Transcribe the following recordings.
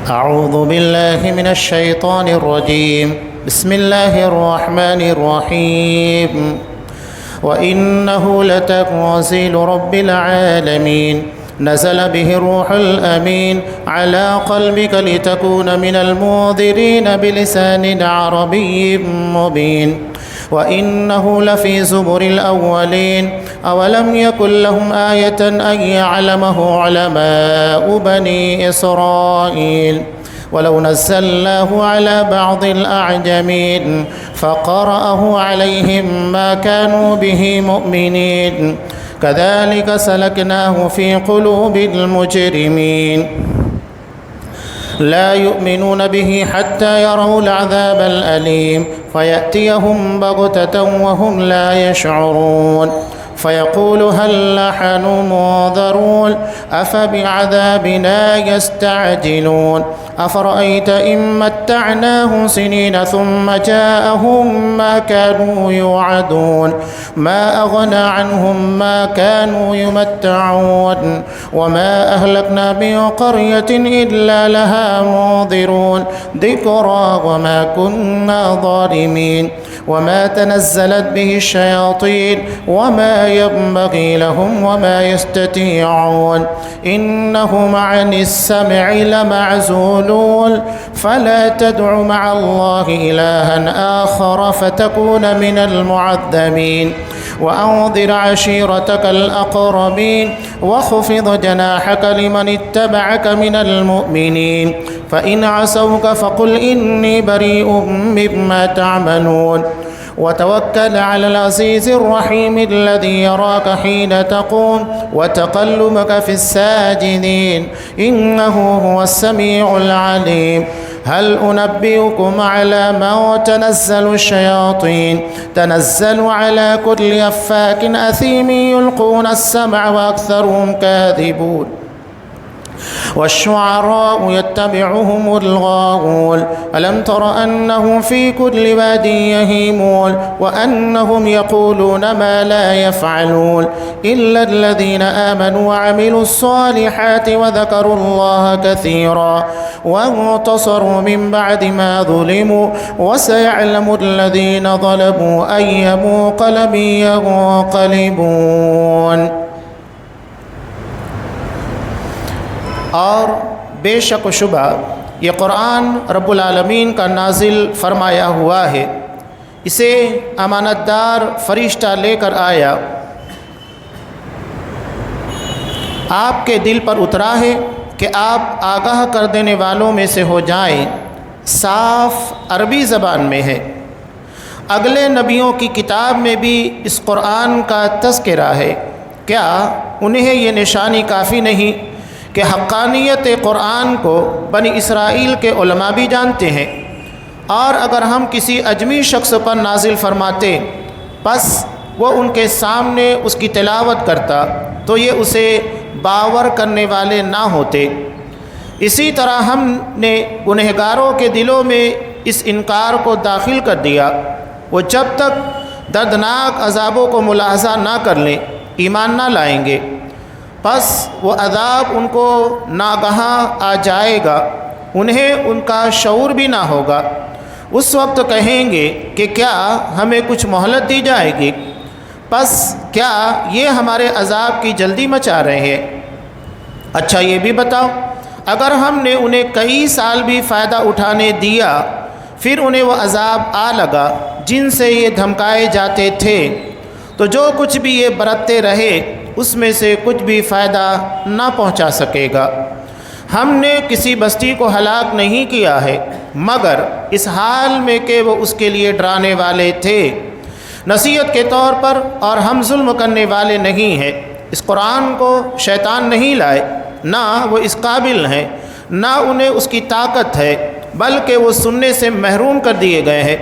أعوذ بالله من الشيطان الرجيم. بسم الله الرحمن الرحيم. وإنه لتنزيل رب العالمين نزل به الروح الأمين على قلبك لتكون من المنذرين بلسان عربي مبين. وإنه لفي زبر الأولين أولم يكن لهم آية أن يعلمه علماء بني إسرائيل ولو نزلناه على بعض الأعجمين فقرأه عليهم ما كانوا به مؤمنين كذلك سلكناه في قلوب المجرمين لا يؤمنون به حتى يروا العذاب الأليم فيأتيهم بغتة وهم لا يشعرون فيقول هل نحن منذرون أفبعذابنا يستعجلون أفرأيت إن متعناهم سنين ثم جاءهم ما كانوا يوعدون ما أغنى عنهم ما كانوا يمتعون وما أهلكنا من قرية إلا لها منذرون ذكرى وما كنا ظالمين وما تنزلت به الشياطين وما ينبغي لهم وما يستطيعون إنهم عن السمع لمعزولون فلا تدع مع الله إلها آخر فتكون من المعذبين وأنذر عشيرتك الأقربين واخفض جناحك لمن اتبعك من المؤمنين فإن عصوك فقل إني بريء مما تعملون وتوكل على العزيز الرحيم الذي يراك حين تقوم وتقلبك في الساجدين إنه هو السميع العليم هل أنبئكم على من تنزل الشياطين تنزل على كل أفاك أثيم يلقون السمع وأكثرهم كاذبون والشعراء يتبعهم الغاوون ألم تر أنهم في كل واد يهيمون وأنهم يقولون ما لا يفعلون إلا الذين آمنوا وعملوا الصالحات وذكروا الله كثيرا وانتصروا من بعد ما ظلموا وسيعلم الذين ظلموا أي منقلب ينقلبون. اور بے شک و شبہ یہ قرآن رب العالمین کا نازل فرمایا ہوا ہے. اسے امانت دار فرشتہ لے کر آیا، آپ کے دل پر اترا ہے کہ آپ آگاہ کر دینے والوں میں سے ہو جائیں. صاف عربی زبان میں ہے. اگلے نبیوں کی کتاب میں بھی اس قرآن کا تذکرہ ہے. کیا انہیں یہ نشانی کافی نہیں کہ حقانیت قرآن کو بنی اسرائیل کے علماء بھی جانتے ہیں؟ اور اگر ہم کسی اجمی شخص پر نازل فرماتے پس وہ ان کے سامنے اس کی تلاوت کرتا تو یہ اسے باور کرنے والے نہ ہوتے. اسی طرح ہم نے گنہگاروں کے دلوں میں اس انکار کو داخل کر دیا. وہ جب تک دردناک عذابوں کو ملاحظہ نہ کر لیں ایمان نہ لائیں گے. پس وہ عذاب ان کو ناگہاں آ جائے گا، انہیں ان کا شعور بھی نہ ہوگا. اس وقت کہیں گے کہ کیا ہمیں کچھ مہلت دی جائے گی؟ پس کیا یہ ہمارے عذاب کی جلدی مچا رہے ہیں؟ اچھا یہ بھی بتاؤ، اگر ہم نے انہیں کئی سال بھی فائدہ اٹھانے دیا پھر انہیں وہ عذاب آ لگا جن سے یہ دھمکائے جاتے تھے تو جو کچھ بھی یہ برتتے رہے اس میں سے کچھ بھی فائدہ نہ پہنچا سکے گا. ہم نے کسی بستی کو ہلاک نہیں کیا ہے مگر اس حال میں کہ وہ اس کے لیے ڈرانے والے تھے نصیحت کے طور پر، اور ہم ظلم کرنے والے نہیں ہیں. اس قرآن کو شیطان نہیں لائے، نہ وہ اس قابل ہیں، نہ انہیں اس کی طاقت ہے، بلکہ وہ سننے سے محروم کر دیے گئے ہیں.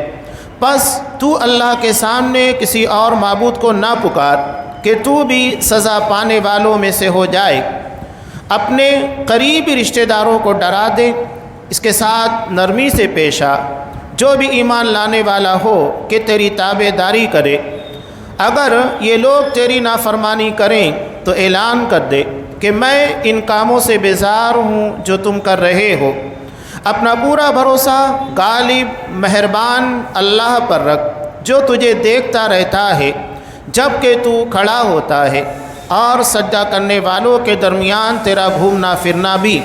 پس تو اللہ کے سامنے کسی اور معبود کو نہ پکار کہ تو بھی سزا پانے والوں میں سے ہو جائے. اپنے قریبی رشتہ داروں کو ڈرا دے، اس کے ساتھ نرمی سے پیش آ، جو بھی ایمان لانے والا ہو کہ تیری تابع داری کرے. اگر یہ لوگ تیری نافرمانی کریں تو اعلان کر دے کہ میں ان کاموں سے بیزار ہوں جو تم کر رہے ہو. اپنا پورا بھروسہ غالب مہربان اللہ پر رکھ جو تجھے دیکھتا رہتا ہے جب کہ تو کھڑا ہوتا ہے، اور سجدہ کرنے والوں کے درمیان تیرا گھومنا پھرنا بھی،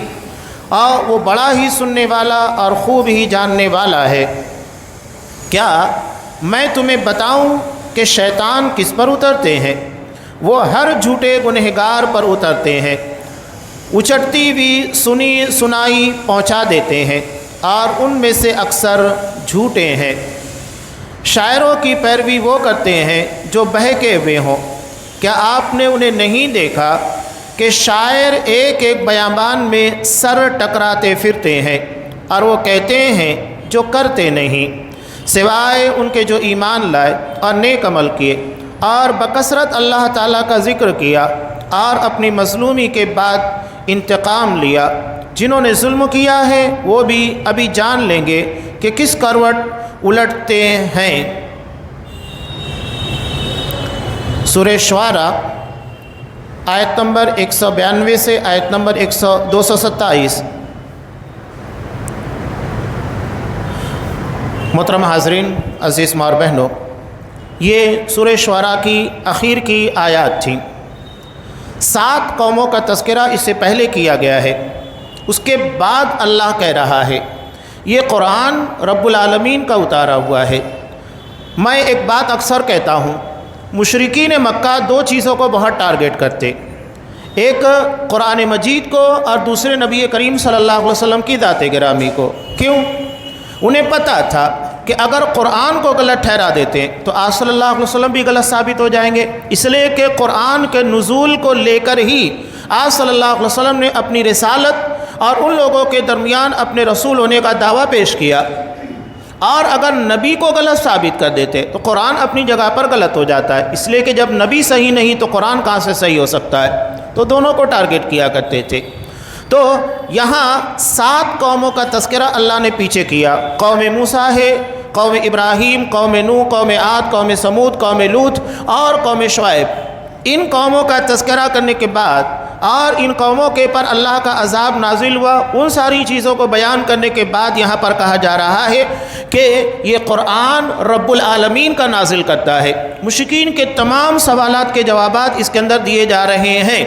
اور وہ بڑا ہی سننے والا اور خوب ہی جاننے والا ہے۔ کیا میں تمہیں بتاؤں کہ شیطان کس پر اترتے ہیں؟ وہ ہر جھوٹے گنہگار پر اترتے ہیں، اچٹتی ہوئی سنی سنائی پہنچا دیتے ہیں، اور ان میں سے اکثر جھوٹے ہیں۔ شاعروں کی پیروی وہ کرتے ہیں جو بہکے ہوئے ہوں۔ کیا آپ نے انہیں نہیں دیکھا کہ شاعر ایک ایک بیابان میں سر ٹکراتے پھرتے ہیں، اور وہ کہتے ہیں جو کرتے نہیں، سوائے ان کے جو ایمان لائے اور نیک عمل کیے، اور بکثرت اللہ تعالیٰ کا ذکر کیا، اور اپنی مظلومی کے بعد انتقام لیا۔ جنہوں نے ظلم کیا ہے وہ بھی ابھی جان لیں گے کہ کس کروٹ الٹتے ہیں۔ سورہ شعراء آیت نمبر 192 سے آیت نمبر 227۔ محترم حاضرین، عزیز ماں اور بہنوں، یہ سورہ شعراء کی آخر کی آیات تھیں۔ 7 قوموں کا تذکرہ اس سے پہلے کیا گیا ہے، اس کے بعد اللہ کہہ رہا ہے یہ قرآن رب العالمین کا اتارا ہوا ہے۔ میں ایک بات اکثر کہتا ہوں، مشرکین مکہ 2 چیزوں کو بہت ٹارگٹ کرتے، ایک قرآن مجید کو اور دوسرے نبی کریم صلی اللہ علیہ وسلم کی ذات گرامی کو۔ کیوں؟ انہیں پتہ تھا کہ اگر قرآن کو غلط ٹھہرا دیتے تو آپ صلی اللہ علیہ وسلم بھی غلط ثابت ہو جائیں گے، اس لیے کہ قرآن کے نزول کو لے کر ہی آپ صلی اللہ علیہ وسلم نے اپنی رسالت اور ان لوگوں کے درمیان اپنے رسول ہونے کا دعویٰ پیش کیا، اور اگر نبی کو غلط ثابت کر دیتے تو قرآن اپنی جگہ پر غلط ہو جاتا ہے، اس لیے کہ جب نبی صحیح نہیں تو قرآن کہاں سے صحیح ہو سکتا ہے؟ تو دونوں کو ٹارگٹ کیا کرتے تھے۔ تو یہاں 7 قوموں کا تذکرہ اللہ نے پیچھے کیا، قوم موسیٰ ہے، قوم ابراہیم، قوم نوح، قوم عاد، قوم سمود، قوم لوط اور قوم شعیب۔ ان قوموں کا تذکرہ کرنے کے بعد اور ان قوموں کے پر اللہ کا عذاب نازل ہوا، ان ساری چیزوں کو بیان کرنے کے بعد یہاں پر کہا جا رہا ہے کہ یہ قرآن رب العالمین کا نازل کرتا ہے۔ مشرکین کے تمام سوالات کے جوابات اس کے اندر دیے جا رہے ہیں۔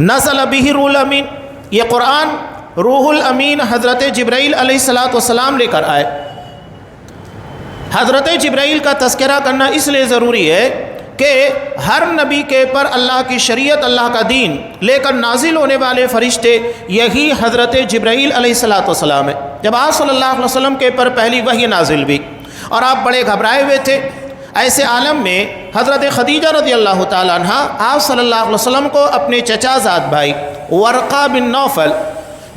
نزل بہ روح الامین، یہ قرآن روح الامین حضرت جبرائیل علیہ السلام لے کر آئے۔ حضرت جبرائیل کا تذکرہ کرنا اس لیے ضروری ہے کہ ہر نبی کے پر اللہ کی شریعت، اللہ کا دین لے کر نازل ہونے والے فرشتے یہی حضرت جبرائیل علیہ السلام ہے۔ جب آپ صلی اللہ علیہ وسلم کے پر پہلی وحی نازل ہوئی اور آپ بڑے گھبرائے ہوئے تھے، ایسے عالم میں حضرت خدیجہ رضی اللہ تعالیٰ عنہ آپ صلی اللہ علیہ وسلم کو اپنے چچا زاد بھائی ورقہ بن نوفل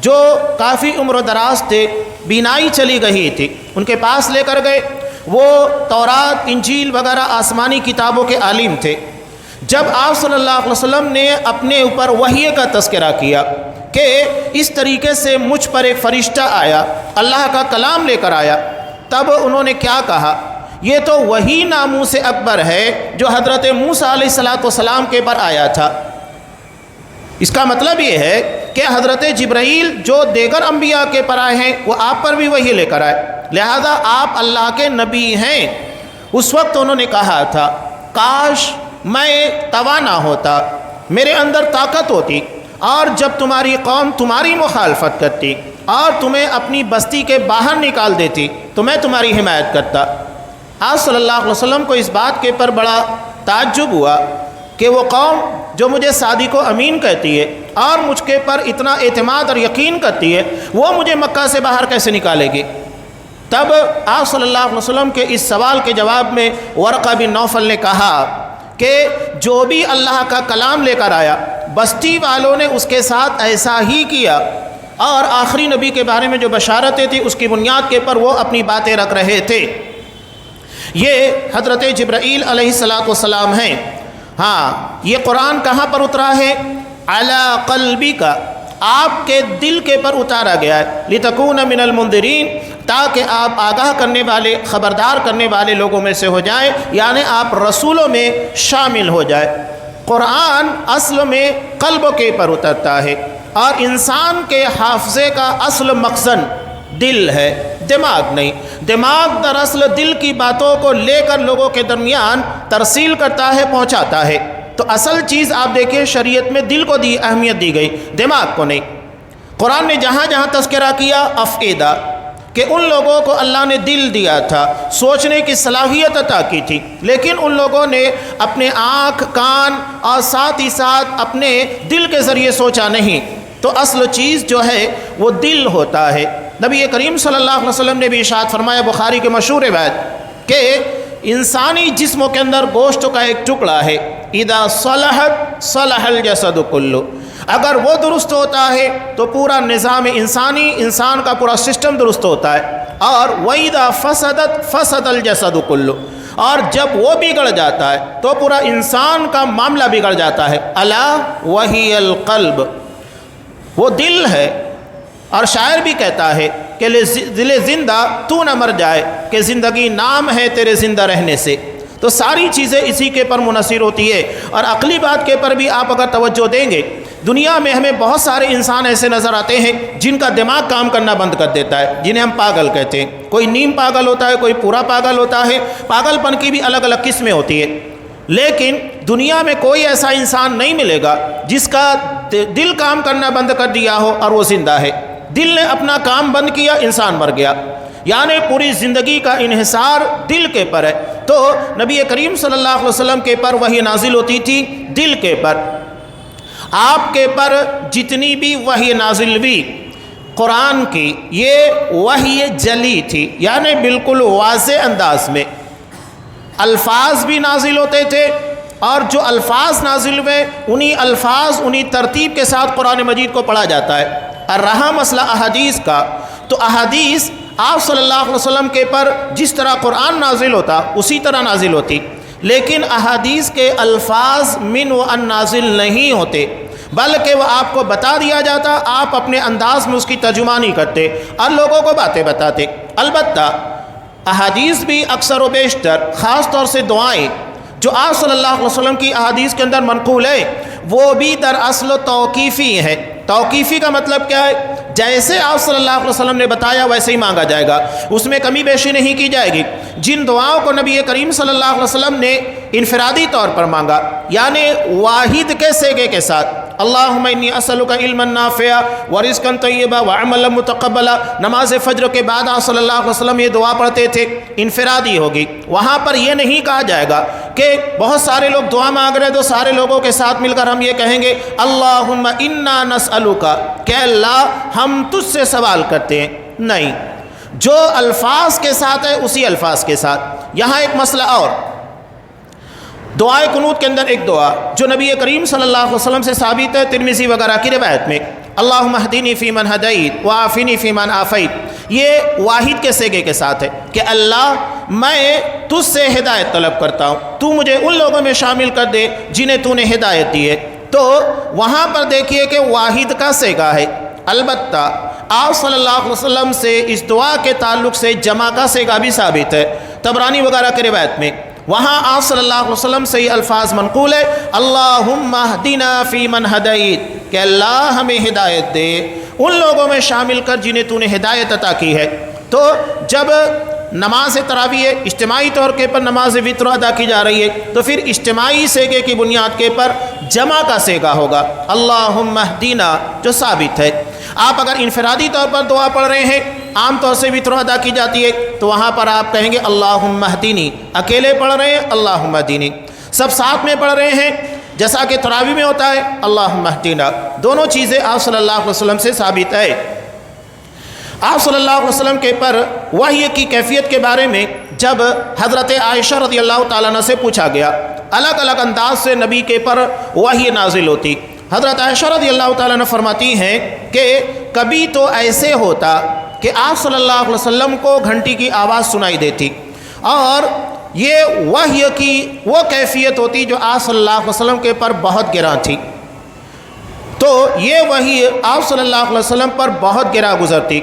جو کافی عمر و دراز تھے، بینائی چلی گئی تھی، ان کے پاس لے کر گئے۔ وہ تورات، انجیل وغیرہ آسمانی کتابوں کے عالم تھے۔ جب آپ صلی اللہ علیہ وسلم نے اپنے اوپر وحی کا تذکرہ کیا کہ اس طریقے سے مجھ پر ایک فرشتہ آیا، اللہ کا کلام لے کر آیا، تب انہوں نے کیا کہا؟ یہ تو وہی ناموس اکبر ہے جو حضرت موسیٰ علیہ السلام کے پر آیا تھا۔ اس کا مطلب یہ ہے کہ حضرت جبرائیل جو دیگر انبیاء کے پر آئے ہیں وہ آپ پر بھی وحی لے کر آئے، لہذا آپ اللہ کے نبی ہیں۔ اس وقت انہوں نے کہا تھا کاش میں توانا ہوتا، میرے اندر طاقت ہوتی، اور جب تمہاری قوم تمہاری مخالفت کرتی اور تمہیں اپنی بستی کے باہر نکال دیتی تو میں تمہاری حمایت کرتا۔ آپ صلی اللہ علیہ وسلم کو اس بات کے پر بڑا تعجب ہوا کہ وہ قوم جو مجھے صادق و امین کہتی ہے اور مجھ کے پر اتنا اعتماد اور یقین کرتی ہے، وہ مجھے مکہ سے باہر کیسے نکالے گی؟ تب آپ صلی اللہ علیہ وسلم کے اس سوال کے جواب میں ورقہ بن نوفل نے کہا کہ جو بھی اللہ کا کلام لے کر آیا، بستی والوں نے اس کے ساتھ ایسا ہی کیا، اور آخری نبی کے بارے میں جو بشارتیں تھیں اس کی بنیاد کے پر وہ اپنی باتیں رکھ رہے تھے۔ یہ حضرت جبرائیل علیہ السلام ہیں۔ ہاں، یہ قرآن کہاں پر اترا ہے؟ علی قلبک، آپ کے دل کے پر اتارا گیا ہے، لتکون من المنذرین، تاکہ آپ آگاہ کرنے والے، خبردار کرنے والے لوگوں میں سے ہو جائیں، یعنی آپ رسولوں میں شامل ہو جائے۔ قرآن اصل میں قلب کے پر اترتا ہے، اور انسان کے حافظے کا اصل مخزن دل ہے، دماغ نہیں۔ دماغ دراصل دل کی باتوں کو لے کر لوگوں کے درمیان ترسیل کرتا ہے، پہنچاتا ہے۔ تو اصل چیز آپ دیکھیں شریعت میں دل کو اہمیت دی گئی، دماغ کو نہیں۔ قرآن نے جہاں جہاں تذکرہ کیا افئدہ، کہ ان لوگوں کو اللہ نے دل دیا تھا، سوچنے کی صلاحیت عطا کی تھی، لیکن ان لوگوں نے اپنے آنکھ، کان اور ساتھ ہی ساتھ اپنے دل کے ذریعے سوچا نہیں۔ تو اصل چیز جو ہے وہ دل ہوتا ہے۔ نبی کریم صلی اللہ علیہ وسلم نے بھی ارشاد فرمایا بخاری کے مشہور روایت کہ انسانی جسموں کے اندر گوشت کا ایک ٹکڑا ہے، اذا صلحت صلح الجسد کلہ، اگر وہ درست ہوتا ہے تو پورا نظام انسان کا پورا سسٹم درست ہوتا ہے، اور وَإِذَا فَسَدَتْ فَسَدَ الْجَسَدُ كُلُّ، اور جب وہ بگڑ جاتا ہے تو پورا انسان کا معاملہ بگڑ جاتا ہے۔ الا وَهِيَ الْقَلْبُ، وہ دل ہے۔ اور شاعر بھی کہتا ہے کہ دل زندہ تو نہ مر جائے، کہ زندگی نام ہے تیرے زندہ رہنے سے۔ تو ساری چیزیں اسی کے پر منحصر ہوتی ہے۔ اور عقلی بات کے پر بھی آپ اگر توجہ دیں گے، دنیا میں ہمیں بہت سارے انسان ایسے نظر آتے ہیں جن کا دماغ کام کرنا بند کر دیتا ہے، جنہیں ہم پاگل کہتے ہیں۔ کوئی نیم پاگل ہوتا ہے، کوئی پورا پاگل ہوتا ہے۔ پاگل پن کی بھی الگ الگ قسمیں ہوتی ہیں، لیکن دنیا میں کوئی ایسا انسان نہیں ملے گا جس کا دل کام کرنا بند کر دیا ہو اور وہ زندہ ہے۔ دل نے اپنا کام بند کیا، انسان مر گیا، یعنی پوری زندگی کا انحصار دل کے پر ہے۔ تو نبی کریم صلی اللہ علیہ وسلم کے پر وحی نازل ہوتی تھی دل کے پر۔ آپ کے پر جتنی بھی وحی نازل ہوئی قرآن کی، یہ وحی جلی تھی، یعنی بالکل واضح انداز میں الفاظ بھی نازل ہوتے تھے، اور جو الفاظ نازل ہوئے انہی الفاظ انہی ترتیب کے ساتھ قرآن مجید کو پڑھا جاتا ہے۔ اور رہا مسئلہ احادیث کا، تو احادیث آپ صلی اللہ علیہ وسلم کے پر جس طرح قرآن نازل ہوتا اسی طرح نازل ہوتی، لیکن احادیث کے الفاظ من و ان نازل نہیں ہوتے، بلکہ وہ آپ کو بتا دیا جاتا، آپ اپنے انداز میں اس کی ترجمانی کرتے اور لوگوں کو باتیں بتاتے۔ البتہ احادیث بھی اکثر و بیشتر، خاص طور سے دعائیں جو آپ صلی اللہ علیہ وسلم کی احادیث کے اندر منقول ہے، وہ بھی دراصل توقیفی ہے۔ توقیفی کا مطلب کیا ہے؟ جیسے آپ صلی اللہ علیہ وسلم نے بتایا ویسے ہی مانگا جائے گا، اس میں کمی بیشی نہیں کی جائے گی۔ جن دعاؤں کو نبی کریم صلی اللہ علیہ وسلم نے انفرادی طور پر مانگا، یعنی واحد کے صیغے کے ساتھ، اللہم انی اسألک علما نافعا ورزقا طیبا وعملا متقبلا، نماز فجر کے بعد آپ صلی اللہ علیہ وسلم یہ دعا پڑھتے تھے، انفرادی ہوگی۔ وہاں پر یہ نہیں کہا جائے گا کہ بہت سارے لوگ دعا مانگ رہے ہیں تو سارے لوگوں کے ساتھ مل کر ہم یہ کہیں گے اللہم انا نسألک، کہ اللہ ہم تجھ سے سوال کرتے ہیں۔ نہیں، جو الفاظ کے ساتھ ہے اسی الفاظ کے ساتھ۔ یہاں ایک مسئلہ اور، دعائے قنوت کے اندر ایک دعا جو نبی کریم صلی اللہ علیہ وسلم سے ثابت ہے ترمذی وغیرہ کی روایت میں، اللہم اہدنی فی من ہدیت وعافنی فی من عافیت، یہ واحد کے صیغے کے ساتھ ہے کہ اللہ میں تجھ سے ہدایت طلب کرتا ہوں، تو مجھے ان لوگوں میں شامل کر دے جنہیں تو نے ہدایت دی ہے۔ تو وہاں پر دیکھیے کہ واحد کا صیغہ ہے۔ البتہ آپ صلی اللہ علیہ وسلم سے اس دعا کے تعلق سے جمع کا صیغہ بھی ثابت ہے طبرانی وغیرہ کی روایت میں، وہاں آپ صلی اللہ علیہ وسلم سے یہ الفاظ منقول ہے اللہم اہدنا فی من ہدیت، کہ اللہ ہمیں ہدایت دے ان لوگوں میں شامل کر جنہیں تو نے ہدایت عطا کی ہے۔ تو جب نماز تراویح اجتماعی طور کے پر نماز وتر ادا کی جا رہی ہے تو پھر اجتماعی صیغے کی بنیاد کے پر جمع کا صیغہ ہوگا اللہم اہدنا، جو ثابت ہے۔ آپ اگر انفرادی طور پر دعا پڑھ رہے ہیں، عام طور سے وتر ادا کی جاتی ہے، تو وہاں پر آپ کہیں گے اللہم اہدنی، اکیلے پڑھ رہے ہیں اللہم اہدنی، سب ساتھ میں پڑھ رہے ہیں جیسا کہ تراویح میں ہوتا ہے اللہم اہدنا، دونوں چیزیں آپ صلی اللہ علیہ وسلم سے ثابت ہے۔ آپ صلی اللہ علیہ وسلم کے پر وحی کی کیفیت کے بارے میں جب حضرت عائشہ رضی اللہ تعالیٰ عنہ سے پوچھا گیا، الگ الگ انداز سے نبی کے پر وحی نازل ہوتی۔ حضرت عائشہ رضی اللہ تعالیٰ عنہ فرماتی ہیں کہ کبھی تو ایسے ہوتا کہ آپ صلی اللہ علیہ وسلم کو گھنٹی کی آواز سنائی دیتی، اور یہ وحی کی وہ کیفیت ہوتی جو آپ صلی اللہ علیہ وسلم کے پر بہت گراں تھی، تو یہ وحی آپ صلی اللہ علیہ وسلم پر بہت گراں گزرتی۔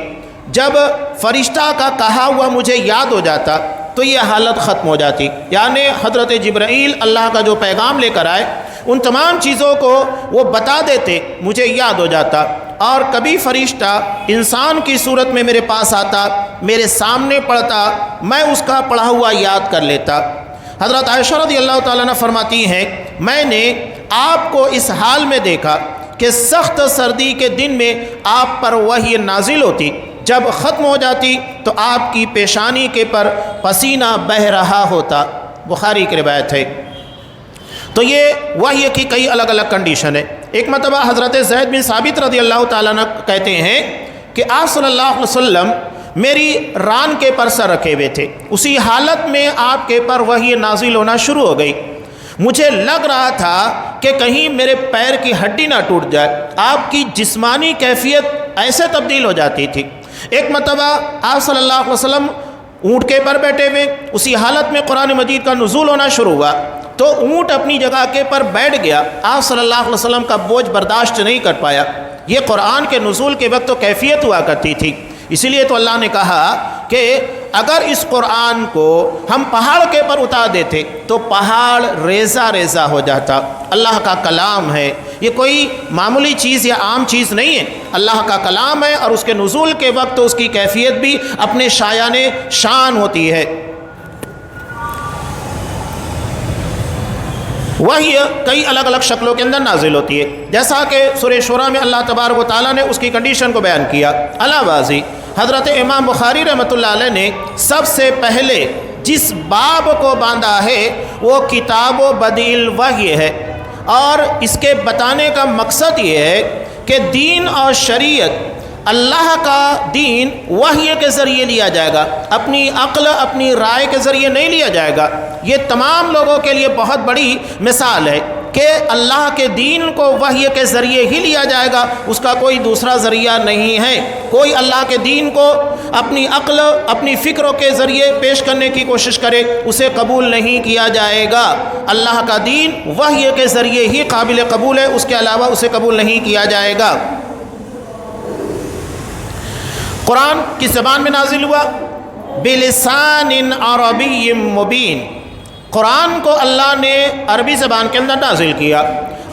جب فرشتہ کا کہا ہوا مجھے یاد ہو جاتا تو یہ حالت ختم ہو جاتی، یعنی حضرت جبرائیل اللہ کا جو پیغام لے کر آئے ان تمام چیزوں کو وہ بتا دیتے، مجھے یاد ہو جاتا، اور کبھی فرشتہ انسان کی صورت میں میرے پاس آتا، میرے سامنے پڑھتا، میں اس کا پڑھا ہوا یاد کر لیتا۔ حضرت عائشہ رضی اللہ تعالیٰ عنہ فرماتی ہیں میں نے آپ کو اس حال میں دیکھا کہ سخت سردی کے دن میں آپ پر وحی نازل ہوتی، جب ختم ہو جاتی تو آپ کی پیشانی کے پر پسینہ بہہ رہا ہوتا۔ بخاری کی روایت ہے۔ تو یہ وحی کی کئی الگ الگ کنڈیشن ہے۔ ایک مرتبہ حضرت زید بن ثابت رضی اللہ تعالیٰ عنہ کہتے ہیں کہ آپ صلی اللہ علیہ وسلم میری ران کے پر سر رکھے ہوئے تھے، اسی حالت میں آپ کے پر وحی نازل ہونا شروع ہو گئی۔ مجھے لگ رہا تھا کہ کہیں میرے پیر کی ہڈی نہ ٹوٹ جائے، آپ کی جسمانی کیفیت ایسے تبدیل ہو جاتی تھی۔ ایک مرتبہ آپ صلی اللہ علیہ وسلم اونٹ کے پر بیٹھے ہوئے، اسی حالت میں قرآن مجید کا نزول ہونا شروع ہوا، تو اونٹ اپنی جگہ کے پر بیٹھ گیا، آپ صلی اللہ علیہ وسلم کا بوجھ برداشت نہیں کر پایا۔ یہ قرآن کے نزول کے وقت تو کیفیت ہوا کرتی تھی، اسی لیے تو اللہ نے کہا کہ اگر اس قرآن کو ہم پہاڑ کے پر اتار دیتے تو پہاڑ ریزہ ریزہ ہو جاتا۔ اللہ کا کلام ہے، یہ کوئی معمولی چیز یا عام چیز نہیں ہے، اللہ کا کلام ہے، اور اس کے نزول کے وقت اس کی کیفیت بھی اپنے شایان شان ہوتی ہے۔ وحی کئی الگ الگ شکلوں کے اندر نازل ہوتی ہے، جیسا کہ سورہ شورى میں اللہ تبارک و تعالیٰ نے اس کی کنڈیشن کو بیان کیا۔ علاوہ حضرت امام بخاری رحمۃ اللہ علیہ نے سب سے پہلے جس باب کو باندھا ہے وہ کتاب و بدیع الوحی ہے، اور اس کے بتانے کا مقصد یہ ہے کہ دین اور شریعت، اللہ کا دین وحی کے ذریعے لیا جائے گا، اپنی عقل اپنی رائے کے ذریعے نہیں لیا جائے گا۔ یہ تمام لوگوں کے لیے بہت بڑی مثال ہے کہ اللہ کے دین کو وحی کے ذریعے ہی لیا جائے گا، اس کا کوئی دوسرا ذریعہ نہیں ہے۔ کوئی اللہ کے دین کو اپنی عقل اپنی فکروں کے ذریعے پیش کرنے کی کوشش کرے، اسے قبول نہیں کیا جائے گا۔ اللہ کا دین وحی کے ذریعے ہی قابل قبول ہے، اس کے علاوہ اسے قبول نہیں کیا جائے گا۔ قرآن کس زبان میں نازل ہوا؟ بلسان عربی مبین۔ قرآن کو اللہ نے عربی زبان کے اندر نازل کیا،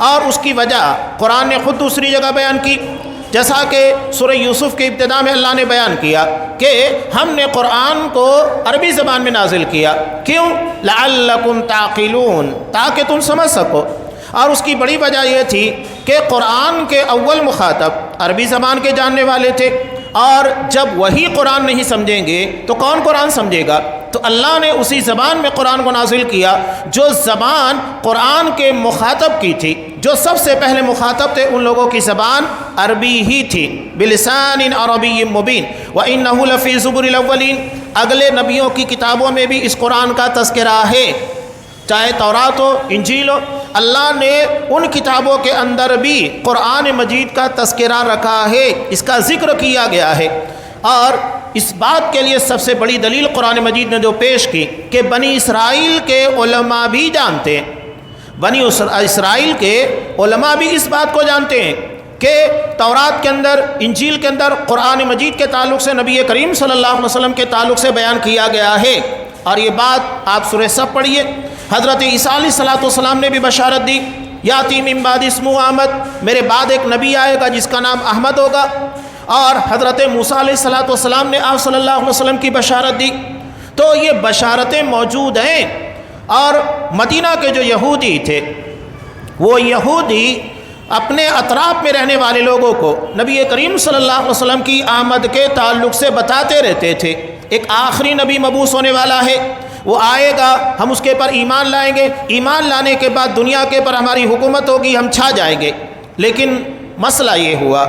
اور اس کی وجہ قرآن نے خود دوسری جگہ بیان کی، جیسا کہ سورہ یوسف کے ابتدا میں اللہ نے بیان کیا کہ ہم نے قرآن کو عربی زبان میں نازل کیا، کیوں؟ لعلکم تعقلون، تاکہ تم سمجھ سکو۔ اور اس کی بڑی وجہ یہ تھی کہ قرآن کے اول مخاطب عربی زبان کے جاننے والے تھے، اور جب وہی قرآن نہیں سمجھیں گے تو کون قرآن سمجھے گا؟ تو اللہ نے اسی زبان میں قرآن کو نازل کیا جو زبان قرآن کے مخاطب کی تھی، جو سب سے پہلے مخاطب تھے ان لوگوں کی زبان عربی ہی تھی۔ بلسان عربی مبین وَإِنَّهُ لَفِي زُبُرِ الْأَوَّلِينَ۔ اگلے نبیوں کی کتابوں میں بھی اس قرآن کا تذکرہ ہے، چاہے تورات ہو انجیل ہو، اللہ نے ان کتابوں کے اندر بھی قرآن مجید کا تذکرہ رکھا ہے، اس کا ذکر کیا گیا ہے۔ اور اس بات کے لیے سب سے بڑی دلیل قرآن مجید نے جو پیش کی کہ بنی اسرائیل کے علماء بھی جانتے ہیں، بنی اسرائیل کے علماء بھی اس بات کو جانتے ہیں کہ تورات کے اندر انجیل کے اندر قرآن مجید کے تعلق سے نبی کریم صلی اللہ علیہ وسلم کے تعلق سے بیان کیا گیا ہے۔ اور یہ بات آپ سورہ صف پڑھیے، حضرت عیسیٰ علیہ السلام نے بھی بشارت دی، یاتی من بعد اسمہ احمد، میرے بعد ایک نبی آئے گا جس کا نام احمد ہوگا۔ اور حضرت موسیٰ علیہ السلام نے آپ صلی اللہ علیہ وسلم کی بشارت دی۔ تو یہ بشارتیں موجود ہیں۔ اور مدینہ کے جو یہودی تھے، وہ یہودی اپنے اطراف میں رہنے والے لوگوں کو نبی کریم صلی اللہ علیہ وسلم کی آمد کے تعلق سے بتاتے رہتے تھے، ایک آخری نبی مبعوث ہونے والا ہے، وہ آئے گا، ہم اس کے پر ایمان لائیں گے، ایمان لانے کے بعد دنیا کے پر ہماری حکومت ہوگی، ہم چھا جائیں گے۔ لیکن مسئلہ یہ ہوا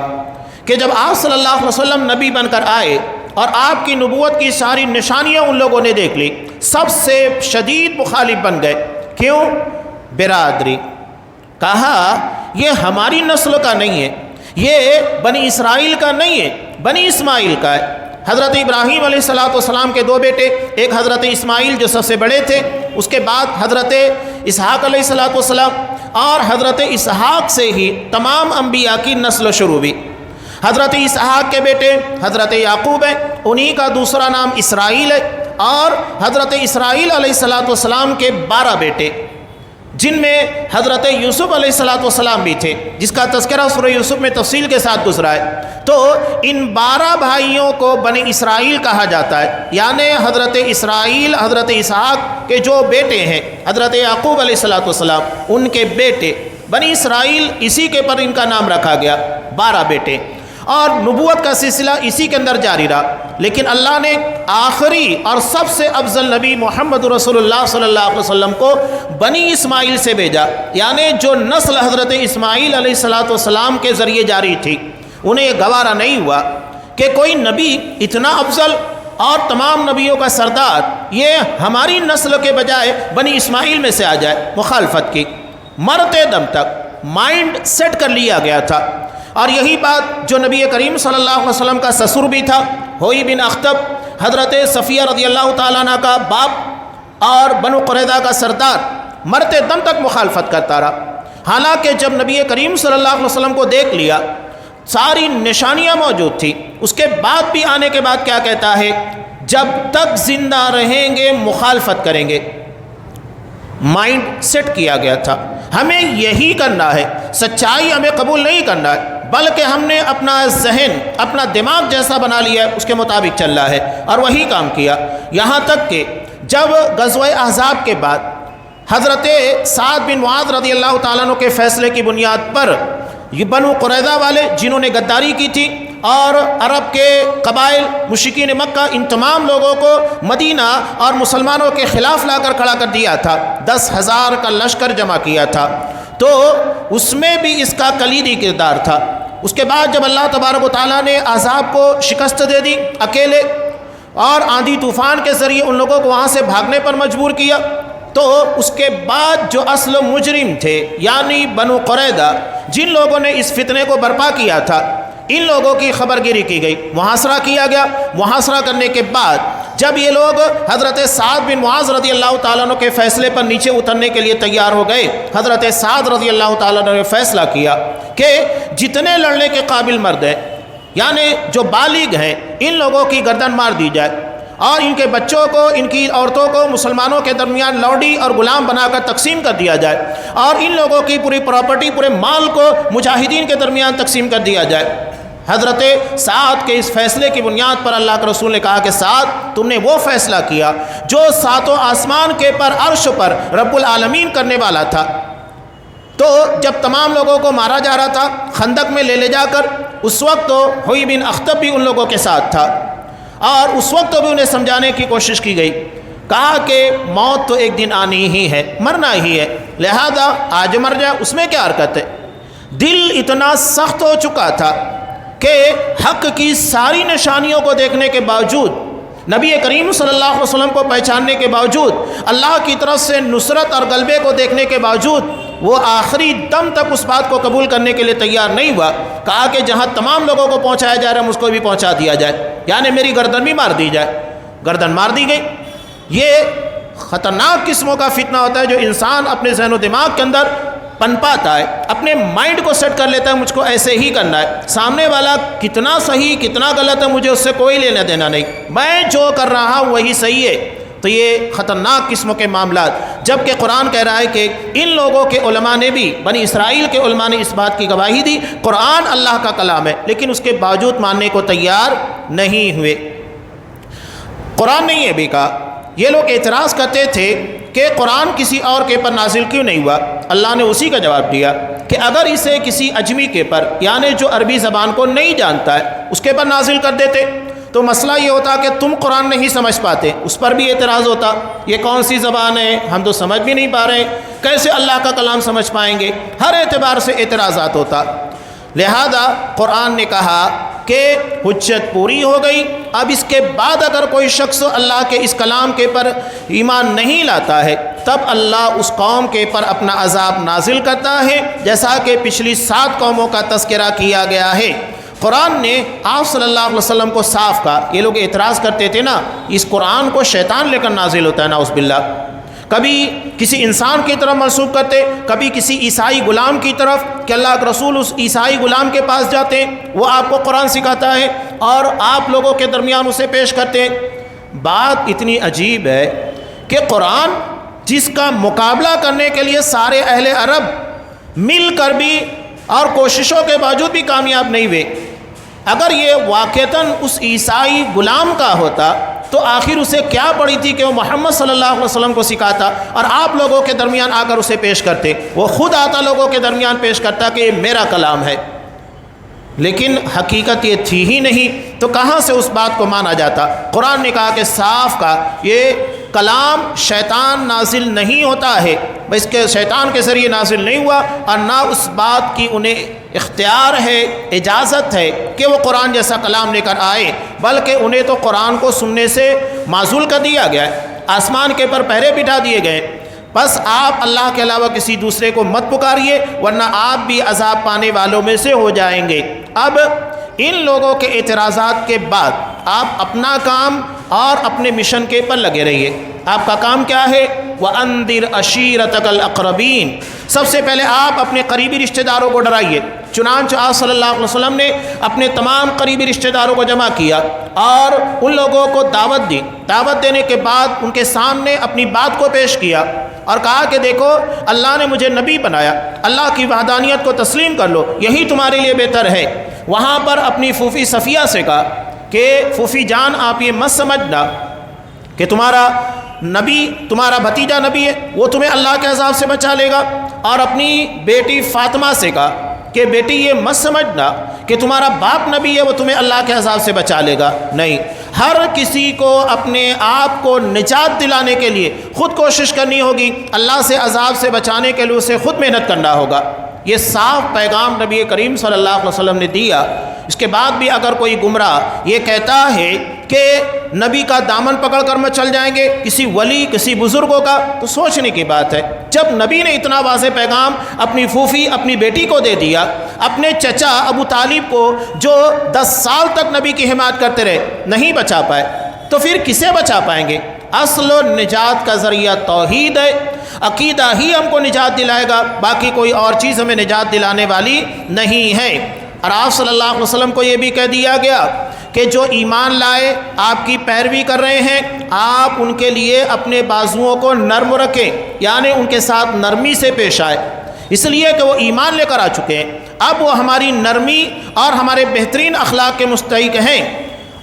کہ جب آپ صلی اللہ علیہ وسلم نبی بن کر آئے اور آپ کی نبوت کی ساری نشانیاں ان لوگوں نے دیکھ لی، سب سے شدید مخالف بن گئے۔ کیوں؟ برادری، کہا یہ ہماری نسل کا نہیں ہے، یہ بنی اسرائیل کا نہیں ہے، بنی اسماعیل کا ہے۔ حضرت ابراہیم علیہ السلام کے دو بیٹے، ایک حضرت اسماعیل جو سب سے بڑے تھے، اس کے بعد حضرت اسحاق علیہ السلام، اور حضرت اسحاق سے ہی تمام انبیاء کی نسل شروع ہوئی۔ حضرت اسحاق کے بیٹے حضرت یعقوب ہیں، انہی کا دوسرا نام اسرائیل ہے، اور حضرت اسرائیل علیہ السلام کے 12 بیٹے، جن میں حضرت یوسف علیہ السلام بھی تھے، جس کا تذکرہ سورہ یوسف میں تفصیل کے ساتھ گزرا ہے۔ تو ان 12 بھائیوں کو بنی اسرائیل کہا جاتا ہے، یعنی حضرت اسرائیل، حضرت اسحاق کے جو بیٹے ہیں، حضرت یعقوب علیہ السلام ان کے بیٹے بنی اسرائیل، اسی کے پر ان کا نام رکھا گیا، 12 بیٹے، اور نبوت کا سلسلہ اسی کے اندر جاری رہا۔ لیکن اللہ نے آخری اور سب سے افضل نبی محمد رسول اللہ صلی اللہ علیہ وسلم کو بنی اسماعیل سے بھیجا، یعنی جو نسل حضرت اسماعیل علیہ السلام کے ذریعے جاری تھی، انہیں یہ گوارا نہیں ہوا کہ کوئی نبی اتنا افضل اور تمام نبیوں کا سردار یہ ہماری نسل کے بجائے بنی اسماعیل میں سے آ جائے۔ مخالفت کی، مرتے دم تک مائنڈ سیٹ کر لیا گیا تھا۔ اور یہی بات جو نبی کریم صلی اللہ علیہ وسلم کا سسر بھی تھا، ہوئی بن اخطب، حضرت صفیہ رضی اللہ تعالیٰ عنہ کا باپ اور بنو قریظہ کا سردار، مرتے دم تک مخالفت کرتا رہا۔ حالانکہ جب نبی کریم صلی اللہ علیہ وسلم کو دیکھ لیا، ساری نشانیاں موجود تھی، اس کے بعد بھی آنے کے بعد کیا کہتا ہے؟ جب تک زندہ رہیں گے مخالفت کریں گے۔ مائنڈ سیٹ کیا گیا تھا، ہمیں یہی کرنا ہے، سچائی ہمیں قبول نہیں کرنا ہے، بلکہ ہم نے اپنا ذہن، اپنا دماغ جیسا بنا لیا ہے اس کے مطابق چل رہا ہے، اور وہی کام کیا۔ یہاں تک کہ جب غزوہ احزاب کے بعد حضرت سعد بن معاذ رضی اللہ تعالیٰ عنہ کے فیصلے کی بنیاد پر یہ بنو قریظہ والے جنہوں نے غداری کی تھی اور عرب کے قبائل مشرکین مکہ، ان تمام لوگوں کو مدینہ اور مسلمانوں کے خلاف لا کر کھڑا کر دیا تھا، 10,000 کا لشکر جمع کیا تھا، تو اس میں بھی اس کا کلیدی کردار تھا۔ اس کے بعد جب اللہ تبارک و تعالیٰ نے احزاب کو شکست دے دی اکیلے، اور آندھی طوفان کے ذریعے ان لوگوں کو وہاں سے بھاگنے پر مجبور کیا، تو اس کے بعد جو اصل مجرم تھے یعنی بنو قریظہ، جن لوگوں نے اس فتنے کو برپا کیا تھا، ان لوگوں کی خبر گیری کی گئی، محاصرہ کیا گیا۔ محاصرہ کرنے کے بعد جب یہ لوگ حضرت سعد بن معاذ رضی اللہ تعالیٰ عنہ کے فیصلے پر نیچے اترنے کے لیے تیار ہو گئے، حضرت سعد رضی اللہ تعالیٰ عنہ نے فیصلہ کیا کہ جتنے لڑنے کے قابل مرد ہیں، یعنی جو بالغ ہیں، ان لوگوں کی گردن مار دی جائے، اور ان کے بچوں کو، ان کی عورتوں کو مسلمانوں کے درمیان لوڈی اور غلام بنا کر تقسیم کر دیا جائے، اور ان لوگوں کی پوری پراپرٹی، پورے مال کو مجاہدین کے درمیان تقسیم کر دیا جائے۔ حضرت سعد کے اس فیصلے کی بنیاد پر اللہ کے رسول نے کہا کہ سعد، تم نے وہ فیصلہ کیا جو ساتوں آسمان کے پر عرش پر رب العالمین کرنے والا تھا۔ تو جب تمام لوگوں کو مارا جا رہا تھا خندق میں لے جا کر، اس وقت تو ہوئی بن اخطب بھی ان لوگوں کے ساتھ تھا، اور اس وقت بھی انہیں سمجھانے کی کوشش کی گئی، کہا کہ موت تو ایک دن آنی ہی ہے، مرنا ہی ہے، لہذا آج مر جائے، اس میں کیا حرکت ہے۔ دل اتنا سخت ہو چکا تھا کہ حق کی ساری نشانیوں کو دیکھنے کے باوجود، نبی کریم صلی اللہ علیہ وسلم کو پہچاننے کے باوجود، اللہ کی طرف سے نصرت اور غلبے کو دیکھنے کے باوجود، وہ آخری دم تک اس بات کو قبول کرنے کے لیے تیار نہیں ہوا۔ کہا کہ جہاں تمام لوگوں کو پہنچایا جا رہا ہے مجھ کو بھی پہنچا دیا جائے، یعنی میری گردن بھی مار دی جائے۔ گردن مار دی گئی۔ یہ خطرناک قسموں کا فتنہ ہوتا ہے جو انسان اپنے ذہن و دماغ کے اندر پنپاتا ہے، اپنے مائنڈ کو سیٹ کر لیتا ہے، مجھ کو ایسے ہی کرنا ہے، سامنے والا کتنا صحیح کتنا غلط ہے مجھے اس سے کوئی لینا دینا نہیں، میں جو کر رہا ہوں وہی صحیح ہے۔ تو یہ خطرناک قسموں کے معاملات، جبکہ قرآن کہہ رہا ہے کہ ان لوگوں کے علماء نے بھی، بنی اسرائیل کے علماء نے اس بات کی گواہی دی، قرآن اللہ کا کلام ہے، لیکن اس کے باوجود ماننے کو تیار نہیں ہوئے۔ قرآن نے یہ بھی کہا، یہ لوگ اعتراض کرتے تھے کہ قرآن کسی اور کے پر نازل کیوں نہیں ہوا؟ اللہ نے اسی کا جواب دیا کہ اگر اسے کسی اجمی کے پر، یعنی جو عربی زبان کو نہیں جانتا ہے، اس کے پر نازل کر دیتے تو مسئلہ یہ ہوتا کہ تم قرآن نہیں سمجھ پاتے، اس پر بھی اعتراض ہوتا، یہ کون سی زبان ہے، ہم تو سمجھ بھی نہیں پا رہے، کیسے اللہ کا کلام سمجھ پائیں گے، ہر اعتبار سے اعتراضات ہوتا۔ لہذا قرآن نے کہا کہ حجت پوری ہو گئی، اب اس کے بعد اگر کوئی شخص اللہ کے اس کلام کے پر ایمان نہیں لاتا ہے، تب اللہ اس قوم کے پر اپنا عذاب نازل کرتا ہے، جیسا کہ پچھلی 7 قوموں کا تذکرہ کیا گیا ہے۔ قرآن نے آپ صلی اللہ علیہ وسلم کو صاف کہا۔ یہ لوگ اعتراض کرتے تھے نا، اس قرآن کو شیطان لے کر نازل ہوتا ہے، نعوذ باللہ، کبھی کسی انسان کی طرف منسوب کرتے، کبھی کسی عیسائی غلام کی طرف کہ اللہ کے رسول اس عیسائی غلام کے پاس جاتے ہیں، وہ آپ کو قرآن سکھاتا ہے اور آپ لوگوں کے درمیان اسے پیش کرتے ہیں۔ بات اتنی عجیب ہے کہ قرآن جس کا مقابلہ کرنے کے لیے سارے اہل عرب مل کر بھی اور کوششوں کے باوجود بھی کامیاب نہیں ہوئے۔ اگر یہ واقعتاً اس عیسائی غلام کا ہوتا تو آخر اسے کیا پڑی تھی کہ وہ محمد صلی اللہ علیہ وسلم کو سکھاتا اور آپ لوگوں کے درمیان آ کر اسے پیش کرتے؟ وہ خود آتا لوگوں کے درمیان پیش کرتا کہ یہ میرا کلام ہے، لیکن حقیقت یہ تھی ہی نہیں، تو کہاں سے اس بات کو مانا جاتا؟ قرآن نے کہا کہ صاف کا یہ کلام شیطان نازل نہیں ہوتا ہے، اس کے شیطان کے ذریعے نازل نہیں ہوا، اور نہ اس بات کی انہیں اختیار ہے، اجازت ہے کہ وہ قرآن جیسا کلام لے کر آئے، بلکہ انہیں تو قرآن کو سننے سے معزول کر دیا گیا ہے، آسمان کے پر پہرے بٹھا دیے گئے۔ بس آپ اللہ کے علاوہ کسی دوسرے کو مت پکاریے ورنہ آپ بھی عذاب پانے والوں میں سے ہو جائیں گے۔ اب ان لوگوں کے اعتراضات کے بعد آپ اپنا کام اور اپنے مشن کے پر لگے رہیے۔ آپ کا کام کیا ہے؟ وَأَنذِرْ عَشِيرَتَكَ الْأَقْرَبِينَ، سب سے پہلے آپ اپنے قریبی رشتہ داروں کو ڈرائیے۔ چنانچہ آپ صلی اللہ علیہ وسلم نے اپنے تمام قریبی رشتہ داروں کو جمع کیا اور ان لوگوں کو دعوت دی۔ دعوت دینے کے بعد ان کے سامنے اپنی بات کو پیش کیا اور کہا کہ دیکھو اللہ نے مجھے نبی بنایا، اللہ کی وحدانیت کو تسلیم کر لو، یہی تمہارے لیے بہتر ہے۔ وہاں پر اپنی پھوپھی صفیہ سے کہا کہ پھوپھی جان آپ یہ مت سمجھنا کہ تمہارا نبی، تمہارا بھتیجا نبی ہے، وہ تمہیں اللہ کے عذاب سے بچا لے گا، اور اپنی بیٹی فاطمہ سے کہا کہ بیٹی یہ مت سمجھنا کہ تمہارا باپ نبی ہے، وہ تمہیں اللہ کے عذاب سے بچا لے گا، نہیں، ہر کسی کو اپنے آپ کو نجات دلانے کے لیے خود کوشش کرنی ہوگی، اللہ سے عذاب سے بچانے کے لیے اسے خود محنت کرنا ہوگا۔ یہ صاف پیغام نبی کریم صلی اللہ علیہ وسلم نے دیا۔ اس کے بعد بھی اگر کوئی گمراہ یہ کہتا ہے کہ نبی کا دامن پکڑ کر میں چل جائیں گے کسی ولی کسی بزرگوں کا، تو سوچنے کی بات ہے۔ جب نبی نے اتنا واضح پیغام اپنی پھوپھی اپنی بیٹی کو دے دیا، اپنے چچا ابو طالب کو جو 10 سال تک نبی کی حمایت کرتے رہے نہیں بچا پائے، تو پھر کسے بچا پائیں گے؟ اصل و نجات کا ذریعہ توحید ہے، عقیدہ ہی ہم کو نجات دلائے گا، باقی کوئی اور چیز ہمیں نجات دلانے والی نہیں ہے۔ اور آپ صلی اللہ علیہ وسلم کو یہ بھی کہہ دیا گیا کہ جو ایمان لائے آپ کی پیروی کر رہے ہیں، آپ ان کے لیے اپنے بازوؤں کو نرم رکھیں، یعنی ان کے ساتھ نرمی سے پیش آئے، اس لیے کہ وہ ایمان لے کر آ چکے ہیں، اب وہ ہماری نرمی اور ہمارے بہترین اخلاق کے مستحق ہیں۔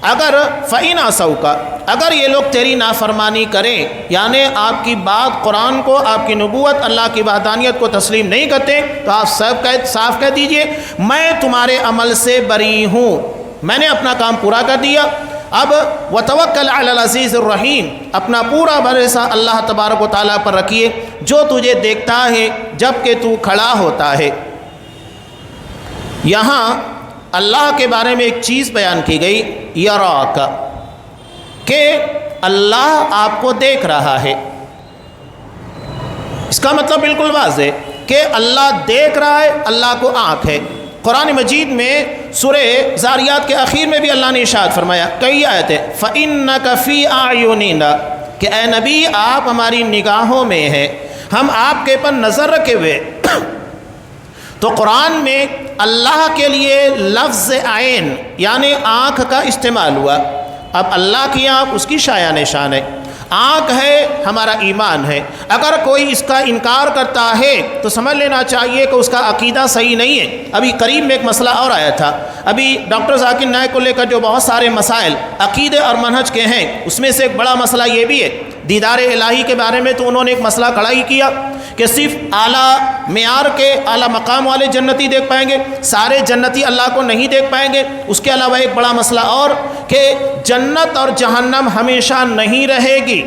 اگر فَإِنْ عَصَوْكَ، اگر یہ لوگ تیری نافرمانی کریں، یعنی آپ کی بات قرآن کو، آپ کی نبوت، اللہ کی وحدانیت کو تسلیم نہیں کرتے، تو آپ صاف کہہ دیجئے میں تمہارے عمل سے بری ہوں، میں نے اپنا کام پورا کر دیا۔ اب وَتَوَكَّلْ عَلَى الْعَزِيزِ الرَّحِيمِ، اپنا پورا بھروسہ اللہ تبارک و تعالیٰ پر رکھیے جو تجھے دیکھتا ہے جب کہ تو کھڑا ہوتا ہے۔ یہاں اللہ کے بارے میں ایک چیز بیان کی گئی، یراک، کہ اللہ آپ کو دیکھ رہا ہے۔ اس کا مطلب بالکل واضح کہ اللہ دیکھ رہا ہے، اللہ کو آنکھ ہے۔ قرآن مجید میں سورہ زاریات کے آخر میں بھی اللہ نے ارشاد فرمایا، کئی آیتیں، فَإِنَّكَ فِي أَعْيُنِنَا، کہ اے نبی آپ ہماری نگاہوں میں ہیں، ہم آپ کے پر نظر رکھے ہوئے۔ تو قرآن میں اللہ کے لیے لفظ عین یعنی آنکھ کا استعمال ہوا۔ اب اللہ کی آنکھ اس کی شایع نشان ہے، آنکھ ہے ہمارا ایمان ہے۔ اگر کوئی اس کا انکار کرتا ہے تو سمجھ لینا چاہیے کہ اس کا عقیدہ صحیح نہیں ہے۔ ابھی قریب میں ایک مسئلہ اور آیا تھا، ابھی ڈاکٹر ذاکر نائک کو لے کر جو بہت سارے مسائل عقیدے اور منہج کے ہیں، اس میں سے ایک بڑا مسئلہ یہ بھی ہے دیدار الہی کے بارے میں۔ تو انہوں نے ایک مسئلہ کھڑا ہی کیا کہ صرف اعلیٰ معیار کے اعلیٰ مقام والے جنتی دیکھ پائیں گے، سارے جنتی اللہ کو نہیں دیکھ پائیں گے۔ اس کے علاوہ ایک بڑا مسئلہ اور کہ جنت اور جہنم ہمیشہ نہیں رہے گی،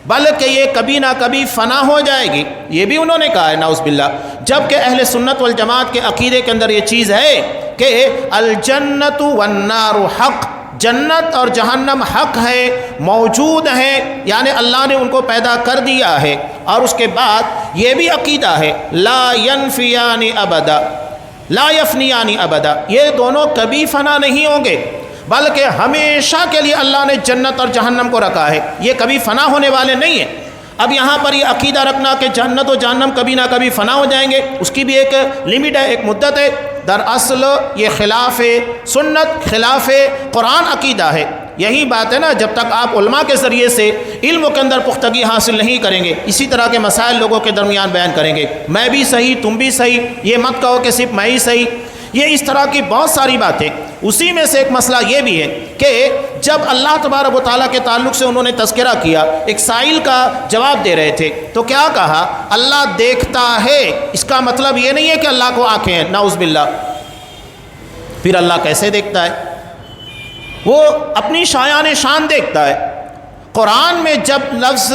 بلکہ یہ کبھی نہ کبھی فنا ہو جائے گی، یہ بھی انہوں نے کہا ہے نعوذ باللہ۔ جبکہ اہل سنت والجماعت کے عقیدے کے اندر یہ چیز ہے کہ الجنت والنار حق، جنت اور جہنم حق ہے، موجود ہیں، یعنی اللہ نے ان کو پیدا کر دیا ہے۔ اور اس کے بعد یہ بھی عقیدہ ہے لا ینفیان ابدا، لا یفنیان ابدا، یہ دونوں کبھی فنا نہیں ہوں گے، بلکہ ہمیشہ کے لیے اللہ نے جنت اور جہنم کو رکھا ہے، یہ کبھی فنا ہونے والے نہیں ہیں۔ اب یہاں پر یہ عقیدہ رکھنا کہ جنت و جہنم کبھی نہ کبھی فنا ہو جائیں گے، اس کی بھی ایک لمٹ ہے، ایک مدت ہے۔ دراصل یہ خلاف سنت، خلاف قرآن عقیدہ ہے۔ یہی بات ہے نا، جب تک آپ علماء کے ذریعے سے علم کے اندر پختگی حاصل نہیں کریں گے، اسی طرح کے مسائل لوگوں کے درمیان بیان کریں گے، میں بھی صحیح تم بھی صحیح، یہ مت کہو کہ صرف میں ہی صحیح، یہ اس طرح کی بہت ساری باتیں۔ اسی میں سے ایک مسئلہ یہ بھی ہے کہ جب اللہ تبارک و تعالیٰ کے تعلق سے انہوں نے تذکرہ کیا، ایک سائل کا جواب دے رہے تھے، تو کیا کہا؟ اللہ دیکھتا ہے۔ اس کا مطلب یہ نہیں ہے کہ اللہ کو آنکھیں ہیں، نعوذ باللہ۔ پھر اللہ کیسے دیکھتا ہے؟ وہ اپنی شایان شان دیکھتا ہے۔ قرآن میں جب لفظ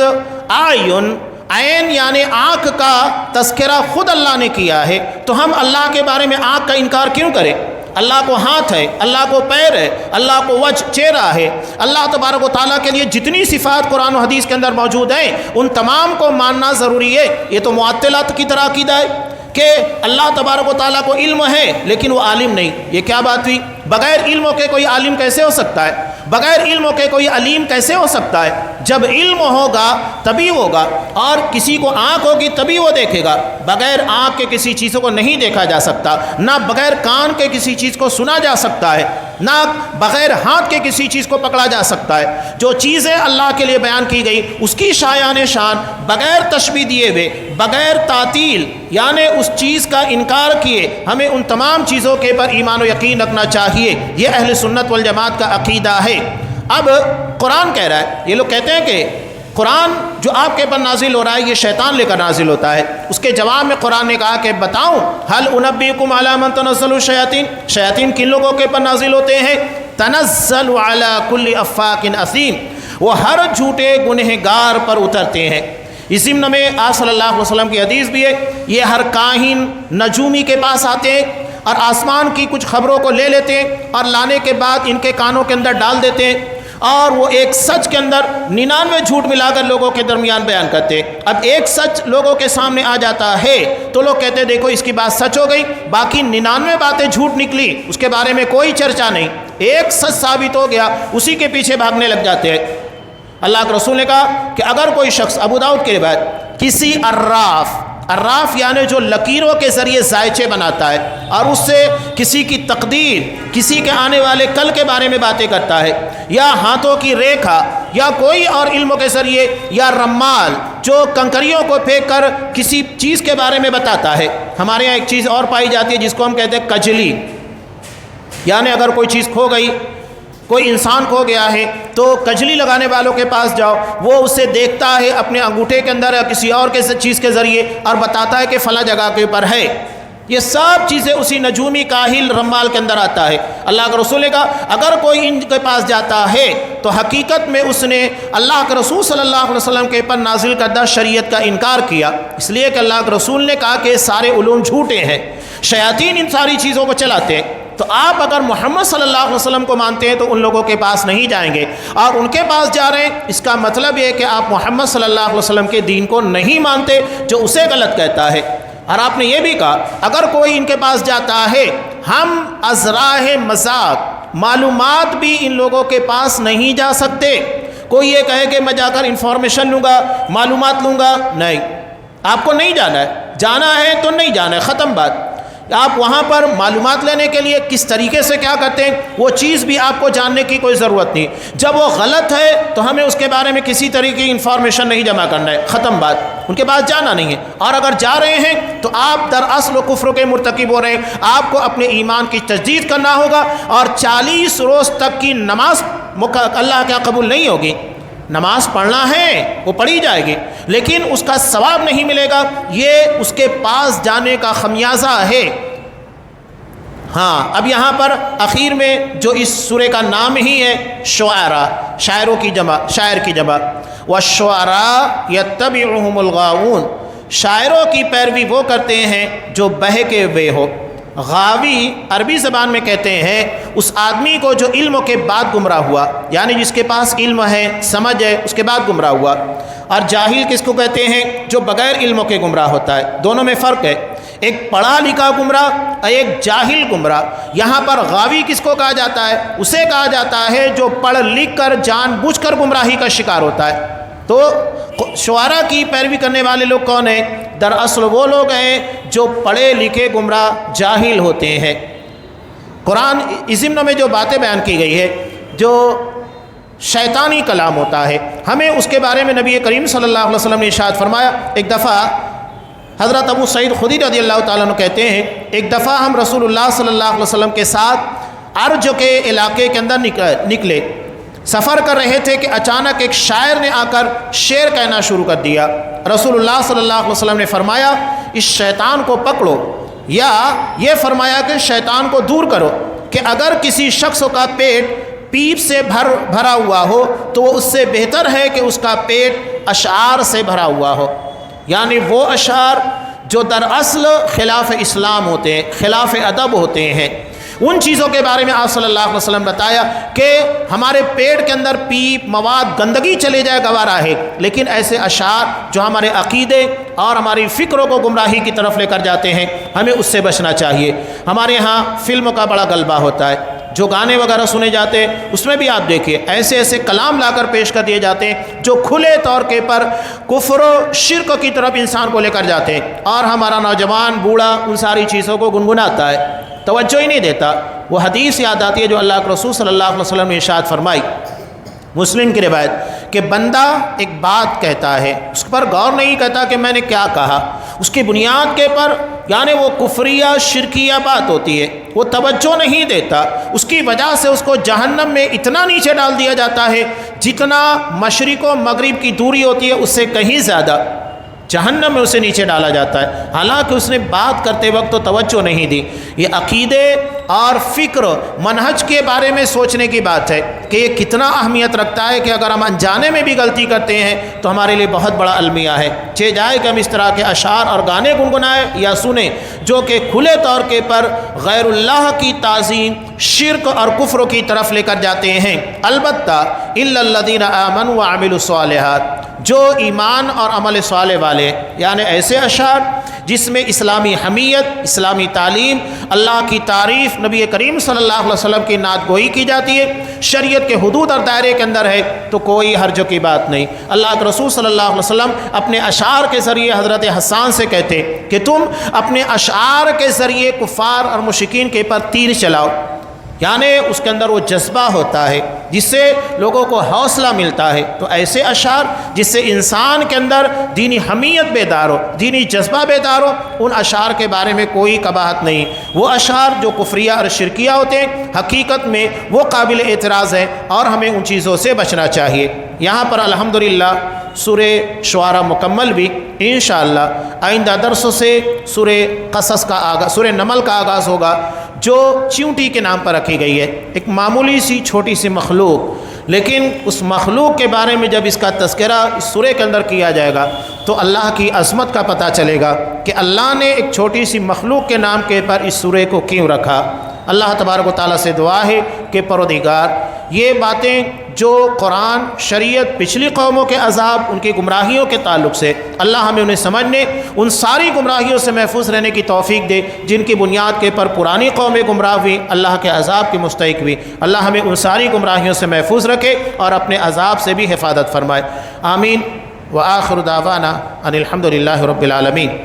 آئین، عین یعنی آنکھ کا تذکرہ خود اللہ نے کیا ہے، تو ہم اللہ کے بارے میں آنکھ کا انکار کیوں کریں؟ اللہ کو ہاتھ ہے، اللہ کو پیر ہے، اللہ کو وجہ چہرہ ہے۔ اللہ تبارک و تعالیٰ کے لیے جتنی صفات قرآن و حدیث کے اندر موجود ہیں، ان تمام کو ماننا ضروری ہے۔ یہ تو معطلات کی طرح عقیدہ ہے کہ اللہ تبارک و تعالیٰ کو علم ہے لیکن وہ عالم نہیں۔ یہ کیا بات ہوئی؟ بغیر علم کے کوئی عالم کیسے ہو سکتا ہے؟ بغیر علم کے کوئی علیم کیسے ہو سکتا ہے؟ جب علم ہوگا تبھی ہوگا، اور کسی کو آنکھ ہوگی تبھی وہ دیکھے گا۔ بغیر آنکھ کے کسی چیزوں کو نہیں دیکھا جا سکتا، نہ بغیر کان کے کسی چیز کو سنا جا سکتا ہے، نہ بغیر ہاتھ کے کسی چیز کو پکڑا جا سکتا ہے۔ جو چیزیں اللہ کے لیے بیان کی گئی، اس کی شایان شان بغیر تشبیہ دیے ہوئے، بغیر تعطیل یعنی اس چیز کا انکار کیے، ہمیں ان تمام چیزوں کے پر ایمان و یقین رکھنا چاہیے۔ یہ اہل سنت والجماعت کا عقیدہ ہے۔ اب قرآن کہہ رہا ہے، یہ لوگ کہتے ہیں کہ قرآن جو آپ کے پر نازل ہو رہا ہے یہ شیطان لے کر نازل ہوتا ہے۔ اس کے جواب میں قرآن نے کہا کہ بتاؤں، هل انبئکم علی من تنزل الشیاطین، شیاطین کن لوگوں کے پر نازل ہوتے ہیں؟ تنزل علی کل افاک اثیم، وہ ہر جھوٹے گنہگار پر اترتے ہیں۔ اس ضمن میں آپ صلی اللہ علیہ وسلم کی حدیث بھی ہے، یہ ہر کاہن نجومی کے پاس آتے ہیں اور آسمان کی کچھ خبروں کو لے لیتے ہیں اور لانے کے بعد ان کے کانوں کے اندر ڈال دیتے ہیں، اور وہ ایک سچ کے اندر 99 جھوٹ ملا کر لوگوں کے درمیان بیان کرتے ہیں۔ اب ایک سچ لوگوں کے سامنے آ جاتا ہے تو لوگ کہتے ہیں دیکھو اس کی بات سچ ہو گئی، باقی 99 باتیں جھوٹ نکلی، اس کے بارے میں کوئی چرچا نہیں، ایک سچ ثابت ہو گیا، اسی کے پیچھے بھاگنے لگ جاتے ہیں۔ اللہ کے رسول نے کہا کہ اگر کوئی شخص، ابو داؤد کی روایت، کسی عراف یعنی جو لکیروں کے ذریعے ذائچے بناتا ہے اور اس سے کسی کی تقدیر، کسی کے آنے والے کل کے بارے میں باتیں کرتا ہے، یا ہاتھوں کی ریکھا یا کوئی اور علموں کے ذریعے، یا رمال جو کنکریوں کو پھینک کر کسی چیز کے بارے میں بتاتا ہے۔ ہمارے یہاں ایک چیز اور پائی جاتی ہے جس کو ہم کہتے ہیں کجلی، یعنی اگر کوئی چیز کھو گئی، کوئی انسان کھو گیا ہے تو کجلی لگانے والوں کے پاس جاؤ، وہ اسے دیکھتا ہے اپنے انگوٹھے کے اندر یا کسی اور کے چیز کے ذریعے اور بتاتا ہے کہ فلاں جگہ کے اوپر ہے۔ یہ سب چیزیں اسی نجومی کاہل رمال کے اندر آتا ہے۔ اللہ کے رسول نے کہا اگر کوئی ان کے پاس جاتا ہے تو حقیقت میں اس نے اللہ کے رسول صلی اللہ علیہ وسلم کے پر نازل کردہ شریعت کا انکار کیا، اس لیے کہ اللہ کے رسول نے کہا کہ سارے علوم جھوٹے ہیں، شیاطین ان ساری چیزوں کو چلاتے ہیں۔ تو آپ اگر محمد صلی اللہ علیہ وسلم کو مانتے ہیں تو ان لوگوں کے پاس نہیں جائیں گے، اور ان کے پاس جا رہے ہیں، اس کا مطلب یہ ہے کہ آپ محمد صلی اللہ علیہ وسلم کے دین کو نہیں مانتے جو اسے غلط کہتا ہے۔ اور آپ نے یہ بھی کہا اگر کوئی ان کے پاس جاتا ہے، ہم از راہ مذاق معلومات بھی ان لوگوں کے پاس نہیں جا سکتے۔ کوئی یہ کہے کہ میں جا کر انفارمیشن لوں گا، معلومات لوں گا، نہیں، آپ کو نہیں جانا ہے، جانا ہے تو نہیں جانا ہے، ختم بات۔ آپ وہاں پر معلومات لینے کے لیے کس طریقے سے کیا کرتے ہیں وہ چیز بھی آپ کو جاننے کی کوئی ضرورت نہیں۔ جب وہ غلط ہے تو ہمیں اس کے بارے میں کسی طریقے کی انفارمیشن نہیں جمع کرنا ہے، ختم بات، ان کے پاس جانا نہیں ہے۔ اور اگر جا رہے ہیں تو آپ در اصل و کفر کے مرتکب ہو رہے ہیں، آپ کو اپنے ایمان کی تجدید کرنا ہوگا، اور 40 روز تک کی نماز اللہ کیا قبول نہیں ہوگی۔ نماز پڑھنا ہے وہ پڑھی جائے گی لیکن اس کا ثواب نہیں ملے گا، یہ اس کے پاس جانے کا خمیازہ ہے۔ ہاں، اب یہاں پر اخیر میں جو اس سورہ کا نام ہی ہے شعراء، شاعروں کی جمع، شاعر کی جمع، والشعراء یتبعہم الغاوون، شاعروں کی پیروی وہ کرتے ہیں جو بہکے ہوئے ہو۔ غاوی عربی زبان میں کہتے ہیں اس آدمی کو جو علم کے بعد گمراہ ہوا، یعنی جس کے پاس علم ہے، سمجھ ہے، اس کے بعد گمراہ ہوا۔ اور جاہل کس کو کہتے ہیں؟ جو بغیر علم کے گمراہ ہوتا ہے۔ دونوں میں فرق ہے، ایک پڑھا لکھا گمراہ اور ایک جاہل گمراہ۔ یہاں پر غاوی کس کو کہا جاتا ہے؟ اسے کہا جاتا ہے جو پڑھ لکھ کر جان بوجھ کر گمراہی کا شکار ہوتا ہے۔ تو شعراء کی پیروی کرنے والے لوگ کون ہیں؟ دراصل وہ لوگ ہیں جو پڑھے لکھے گمراہ جاہل ہوتے ہیں۔ قرآن اس ضمن میں جو باتیں بیان کی گئی ہے، جو شیطانی کلام ہوتا ہے۔ ہمیں اس کے بارے میں نبی کریم صلی اللہ علیہ وسلم نے ارشاد فرمایا۔ ایک دفعہ حضرت ابو سعید خدری رضی اللہ تعالیٰ عنہ کہتے ہیں، ایک دفعہ ہم رسول اللہ صلی اللہ علیہ وسلم کے ساتھ ارج کے علاقے کے اندر نکلے، سفر کر رہے تھے کہ اچانک ایک شاعر نے آ کر شعر کہنا شروع کر دیا۔ رسول اللہ صلی اللہ علیہ وسلم نے فرمایا اس شیطان کو پکڑو، یا یہ فرمایا کہ شیطان کو دور کرو کہ اگر کسی شخص کا پیٹ پیپ سے بھرا ہوا ہو تو وہ اس سے بہتر ہے کہ اس کا پیٹ اشعار سے بھرا ہوا ہو، یعنی وہ اشعار جو دراصل خلاف اسلام ہوتے ہیں، خلاف ادب ہوتے ہیں، ان چیزوں کے بارے میں آپ صلی اللہ علیہ وسلم بتایا کہ ہمارے پیٹ کے اندر پیپ مواد گندگی چلے جائے گوارا ہے، لیکن ایسے اشعار جو ہمارے عقیدے اور ہماری فکروں کو گمراہی کی طرف لے کر جاتے ہیں، ہمیں اس سے بچنا چاہیے۔ ہمارے ہاں فلم کا بڑا غلبہ ہوتا ہے، جو گانے وغیرہ سنے جاتے ہیں اس میں بھی آپ دیکھیے ایسے ایسے کلام لا کر پیش کر دیے جاتے ہیں جو کھلے طور کے پر کفر و شرک کی طرف انسان کو لے کر جاتے ہیں، اور ہمارا نوجوان بوڑھا ان ساری چیزوں کو گنگناتا ہے، توجہ ہی نہیں دیتا۔ وہ حدیث یاد آتی ہے جو اللہ کے رسول صلی اللہ علیہ وسلم نے ارشاد فرمائی، مسلم کی روایت، کہ بندہ ایک بات کہتا ہے، اس پر غور نہیں کرتا کہ میں نے کیا کہا، اس کی بنیاد کے پر یعنی وہ کفریہ شرکیہ بات ہوتی ہے، وہ توجہ نہیں دیتا، اس کی وجہ سے اس کو جہنم میں اتنا نیچے ڈال دیا جاتا ہے جتنا مشرق و مغرب کی دوری ہوتی ہے اس سے کہیں زیادہ جہنم میں اسے نیچے ڈالا جاتا ہے، حالانکہ اس نے بات کرتے وقت تو توجہ نہیں دی۔ یہ عقیدے اور فکر منہج کے بارے میں سوچنے کی بات ہے کہ یہ کتنا اہمیت رکھتا ہے کہ اگر ہم انجانے میں بھی غلطی کرتے ہیں تو ہمارے لیے بہت بڑا المیہ ہے۔ چہ جائے کہ ہم اس طرح کے اشعار اور گانے گنگنائیں یا سنیں جو کہ کھلے طور کے پر غیر اللہ کی تعظیم، شرک اور کفر کی طرف لے کر جاتے ہیں۔ البتہ الا الذین آمنوا وعملوا الصالحات، جو ایمان اور عمل صالح والے، یعنی ایسے اشعار جس میں اسلامی حمیت، اسلامی تعلیم، اللہ کی تعریف، نبی کریم صلی اللہ علیہ وسلم کی نعت گوئی کی جاتی ہے، شریعت کے حدود اور دائرے کے اندر ہے، تو کوئی حرج کی بات نہیں۔ اللہ کے رسول صلی اللہ علیہ وسلم اپنے اشعار کے ذریعے حضرت حسان سے کہتے کہ تم اپنے اشعار کے ذریعے کفار اور مشرکین کے پر تیر چلاؤ، یعنی اس کے اندر وہ جذبہ ہوتا ہے جس سے لوگوں کو حوصلہ ملتا ہے۔ تو ایسے اشعار جس سے انسان کے اندر دینی حمیت بیدار ہو، دینی جذبہ بیدار ہو، ان اشعار کے بارے میں کوئی قباحت نہیں۔ وہ اشعار جو کفریہ اور شرکیہ ہوتے ہیں حقیقت میں وہ قابل اعتراض ہیں اور ہمیں ان چیزوں سے بچنا چاہیے۔ یہاں پر الحمدللہ سورہ شعراء مکمل بھی انشاءاللہ آئندہ درسوں سے سورہ قصص کا آغاز، سورہ نمل کا آغاز ہوگا، جو چیونٹی کے نام پر رکھی گئی ہے، ایک معمولی سی چھوٹی سی مخلوق، لیکن اس مخلوق کے بارے میں جب اس کا تذکرہ اس سورہ کے اندر کیا جائے گا تو اللہ کی عظمت کا پتہ چلے گا کہ اللہ نے ایک چھوٹی سی مخلوق کے نام کے پر اس سورہ کو کیوں رکھا۔ اللہ تبارک و تعالیٰ سے دعا ہے کہ پروردگار یہ باتیں جو قرآن، شریعت، پچھلی قوموں کے عذاب، ان کی گمراہیوں کے تعلق سے، اللہ ہمیں انہیں سمجھنے، ان ساری گمراہیوں سے محفوظ رہنے کی توفیق دے جن کی بنیاد کے پر پرانی قومیں گمراہ ہوئی، اللہ کے عذاب کی مستحق ہوئی۔ اللہ ہمیں ان ساری گمراہیوں سے محفوظ رکھے اور اپنے عذاب سے بھی حفاظت فرمائے۔ آمین۔ وآخر دعوانا ان الحمد للہ رب العالمین۔